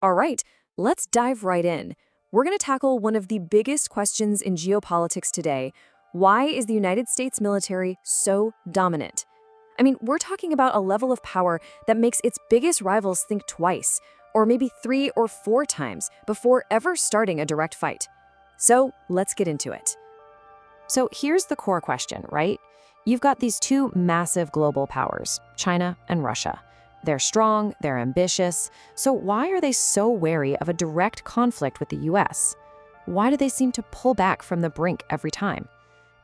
All right, let's dive right in. We're going to tackle one of the biggest questions in geopolitics today. Why is the United States military so dominant? I mean, we're talking about a level of power that makes its biggest rivals think twice, or maybe 3 or 4 times, before ever starting a direct fight. So let's get into it. So here's the core question, right? You've got these two massive global powers, China and Russia. They're strong, they're ambitious, so why are they so wary of a direct conflict with the US? Why do they seem to pull back from the brink every time?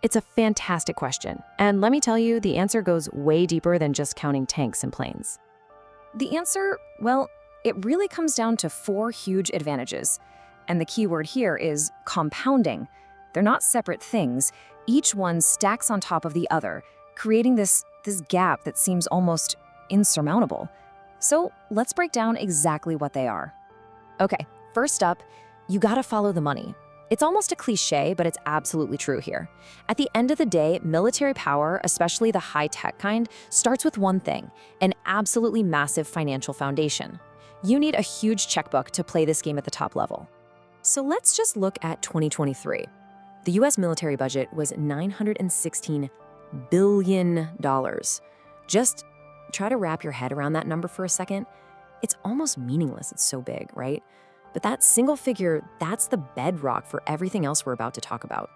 It's a fantastic question, and let me tell you, the answer goes way deeper than just counting tanks and planes. The answer, well, it really comes down to 4 huge advantages. And the key word here is compounding. They're not separate things. Each one stacks on top of the other, creating this gap that seems almost insurmountable. So let's break down exactly what they are. Okay, first up, you gotta follow the money. It's almost a cliche, but it's absolutely true here. At the end of the day, military power, especially the high-tech kind, starts with one thing, an absolutely massive financial foundation. You need a huge checkbook to play this game at the top level. So let's just look at 2023. The US military budget was $916 billion. Just try to wrap your head around that number for a second. It's almost meaningless, it's so big, right? But that single figure, that's the bedrock for everything else we're about to talk about.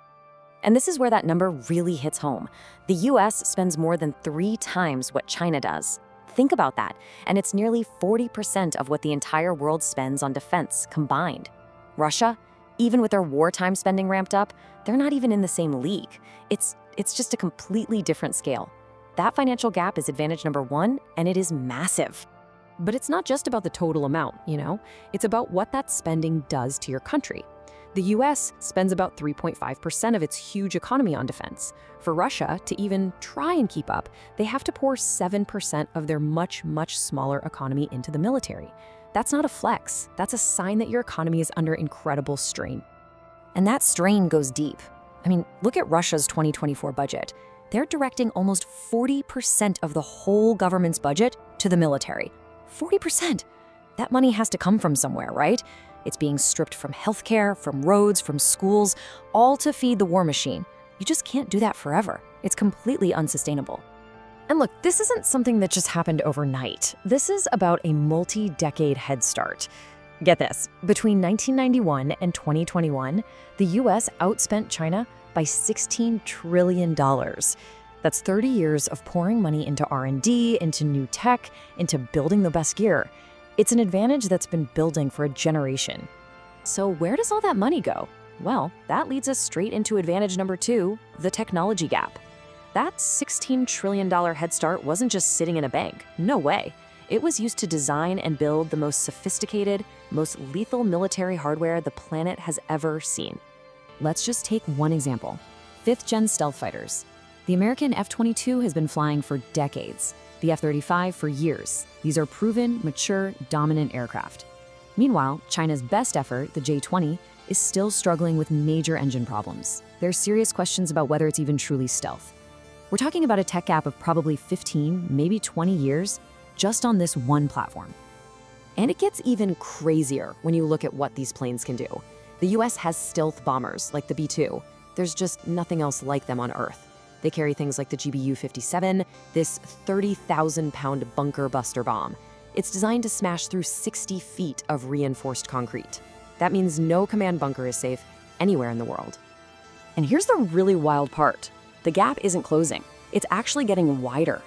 And this is where that number really hits home. The US spends more than 3 times what China does. Think about that, and it's nearly 40% of what the entire world spends on defense combined. Russia, even with their wartime spending ramped up, they're not even in the same league. It's just a completely different scale. That financial gap is advantage number 1, and it is massive. But it's not just about the total amount, It's about what that spending does to your country. The US spends about 3.5% of its huge economy on defense. For Russia to even try and keep up, they have to pour 7% of their much, much smaller economy into the military. That's not a flex. That's a sign that your economy is under incredible strain. And that strain goes deep. I mean, look at Russia's 2024 budget. They're directing almost 40% of the whole government's budget to the military. 40%! That money has to come from somewhere, right? It's being stripped from healthcare, from roads, from schools, all to feed the war machine. You just can't do that forever. It's completely unsustainable. And look, this isn't something that just happened overnight. This is about a multi-decade head start. Get this, between 1991 and 2021, the US outspent China by $16 trillion. That's 30 years of pouring money into R&D, into new tech, into building the best gear. It's an advantage that's been building for a generation. So where does all that money go? Well, that leads us straight into advantage number 2, the technology gap. That $16 trillion head start wasn't just sitting in a bank. No way. It was used to design and build the most sophisticated, most lethal military hardware the planet has ever seen. Let's just take one example. 5th-gen stealth fighters. The American F-22 has been flying for decades. The F-35 for years. These are proven, mature, dominant aircraft. Meanwhile, China's best effort, the J-20, is still struggling with major engine problems. There are serious questions about whether it's even truly stealth. We're talking about a tech gap of probably 15, maybe 20 years, just on this one platform. And it gets even crazier when you look at what these planes can do. The US has stealth bombers, like the B-2. There's just nothing else like them on Earth. They carry things like the GBU-57, this 30,000-pound bunker buster bomb. It's designed to smash through 60 feet of reinforced concrete. That means no command bunker is safe anywhere in the world. And here's the really wild part. The gap isn't closing. It's actually getting wider.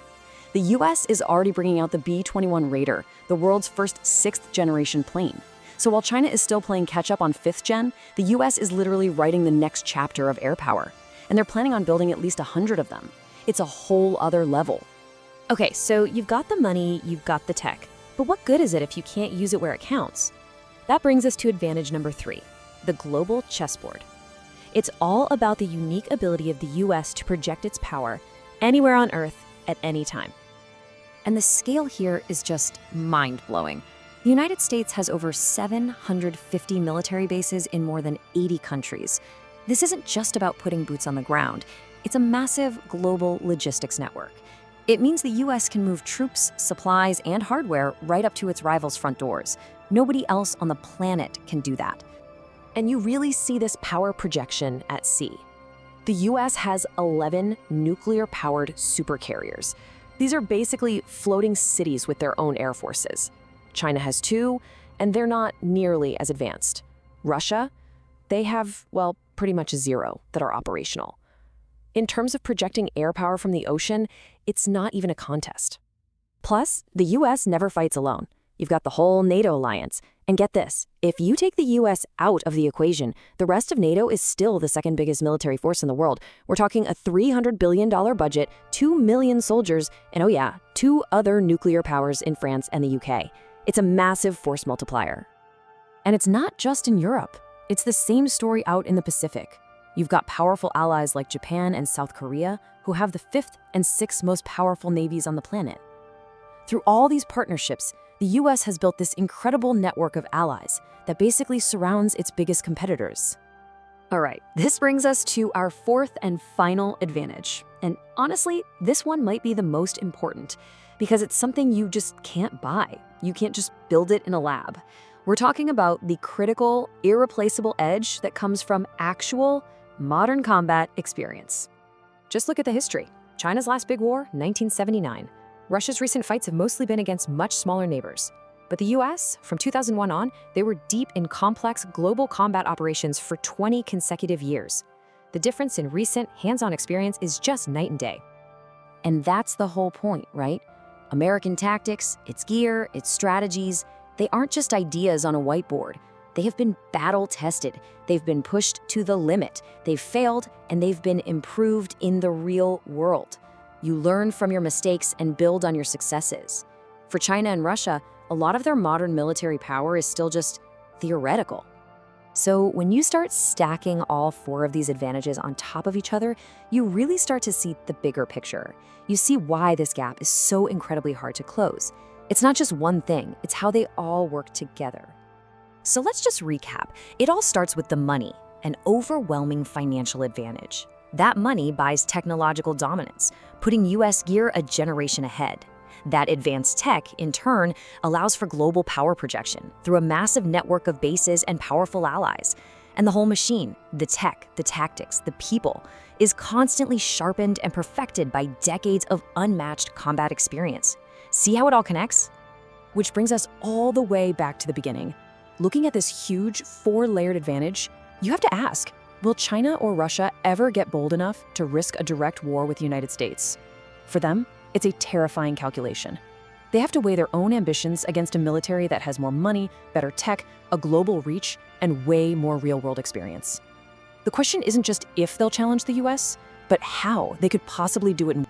The US is already bringing out the B-21 Raider, the world's first 6th-generation plane. So while China is still playing catch-up on 5th gen, the US is literally writing the next chapter of air power. And they're planning on building at least 100 of them. It's a whole other level. Okay, so you've got the money, you've got the tech. But what good is it if you can't use it where it counts? That brings us to advantage number 3, the global chessboard. It's all about the unique ability of the US to project its power anywhere on Earth at any time. And the scale here is just mind-blowing. The United States has over 750 military bases in more than 80 countries. This isn't just about putting boots on the ground. It's a massive global logistics network. It means the US can move troops, supplies, and hardware right up to its rivals' front doors. Nobody else on the planet can do that. And you really see this power projection at sea. The US has 11 nuclear-powered supercarriers. These are basically floating cities with their own air forces. China has 2, and they're not nearly as advanced. Russia, they have, well, pretty much 0 that are operational. In terms of projecting air power from the ocean, it's not even a contest. Plus, the US never fights alone. You've got the whole NATO alliance. And get this, if you take the US out of the equation, the rest of NATO is still the second biggest military force in the world. We're talking a $300 billion budget, 2 million soldiers, and oh yeah, 2 other nuclear powers in France and the UK. It's a massive force multiplier. And it's not just in Europe. It's the same story out in the Pacific. You've got powerful allies like Japan and South Korea, who have the 5th and 6th most powerful navies on the planet. Through all these partnerships, the US has built this incredible network of allies that basically surrounds its biggest competitors. All right, this brings us to our 4th and final advantage. And honestly, this one might be the most important because it's something you just can't buy. You can't just build it in a lab. We're talking about the critical, irreplaceable edge that comes from actual, modern combat experience. Just look at the history. China's last big war, 1979. Russia's recent fights have mostly been against much smaller neighbors. But the US, from 2001 on, they were deep in complex global combat operations for 20 consecutive years. The difference in recent hands-on experience is just night and day. And that's the whole point, right? American tactics, its gear, its strategies, they aren't just ideas on a whiteboard. They have been battle-tested. They've been pushed to the limit. They've failed, and they've been improved in the real world. You learn from your mistakes and build on your successes. For China and Russia, a lot of their modern military power is still just theoretical. So when you start stacking all 4 of these advantages on top of each other, you really start to see the bigger picture. You see why this gap is so incredibly hard to close. It's not just one thing, it's how they all work together. So let's just recap. It all starts with the money, an overwhelming financial advantage. That money buys technological dominance, putting US gear a generation ahead. That advanced tech, in turn, allows for global power projection through a massive network of bases and powerful allies. And the whole machine, the tech, the tactics, the people, is constantly sharpened and perfected by decades of unmatched combat experience. See how it all connects? Which brings us all the way back to the beginning. Looking at this huge 4-layered advantage, you have to ask, will China or Russia ever get bold enough to risk a direct war with the United States? For them, it's a terrifying calculation. They have to weigh their own ambitions against a military that has more money, better tech, a global reach, and way more real-world experience. The question isn't just if they'll challenge the US, but how they could possibly do it in